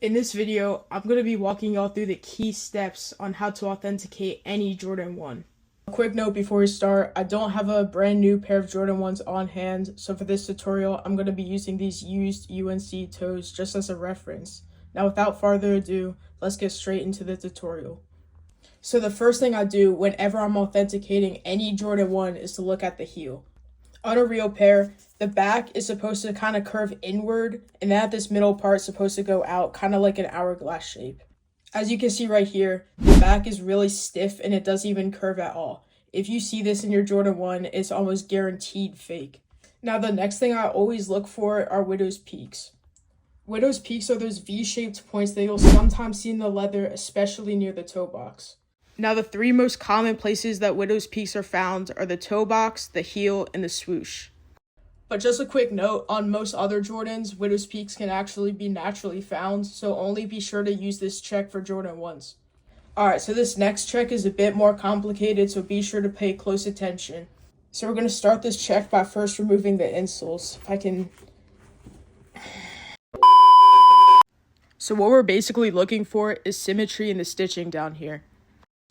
In this video, I'm going to be walking y'all through the key steps on how to authenticate any Jordan 1. A quick note before we start, I don't have a brand new pair of Jordan 1s on hand, so for this tutorial, I'm going to be using these used UNC toes just as a reference. Now without further ado, let's get straight into the tutorial. So the first thing I do whenever I'm authenticating any Jordan 1 is to look at the heel. On a real pair, the back is supposed to kind of curve inward, and then this middle part is supposed to go out kind of like an hourglass shape. As you can see right here, the back is really stiff and it doesn't even curve at all. If you see this in your Jordan 1, it's almost guaranteed fake. Now the next thing I always look for are widow's peaks. Widow's peaks are those V-shaped points that you'll sometimes see in the leather, especially near the toe box. Now the three most common places that widow's peaks are found are the toe box, the heel, and the swoosh. But just a quick note, on most other Jordans, widow's peaks can actually be naturally found, so only be sure to use this check for Jordan 1s. Alright, so this next check is a bit more complicated, so be sure to pay close attention. So we're going to start this check by first removing the insoles. So what we're basically looking for is symmetry in the stitching down here.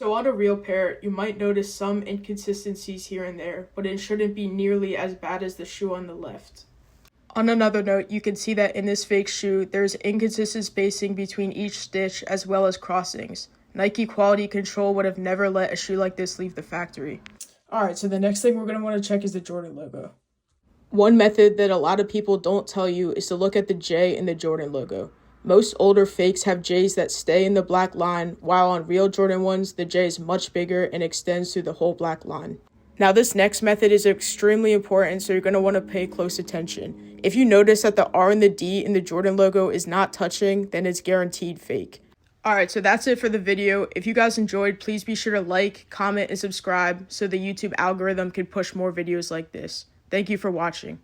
So on a real pair, you might notice some inconsistencies here and there, but it shouldn't be nearly as bad as the shoe on the left. On another note, you can see that in this fake shoe, there's inconsistent spacing between each stitch as well as crossings. Nike quality control would have never let a shoe like this leave the factory. Alright, so the next thing we're going to want to check is the Jordan logo. One method that a lot of people don't tell you is to look at the J in the Jordan logo. Most older fakes have J's that stay in the black line, while on real Jordan 1s, the J is much bigger and extends through the whole black line. Now this next method is extremely important, so you're going to want to pay close attention. If you notice that the R and the D in the Jordan logo is not touching, then it's guaranteed fake. Alright, so that's it for the video. If you guys enjoyed, please be sure to like, comment, and subscribe so the YouTube algorithm can push more videos like this. Thank you for watching.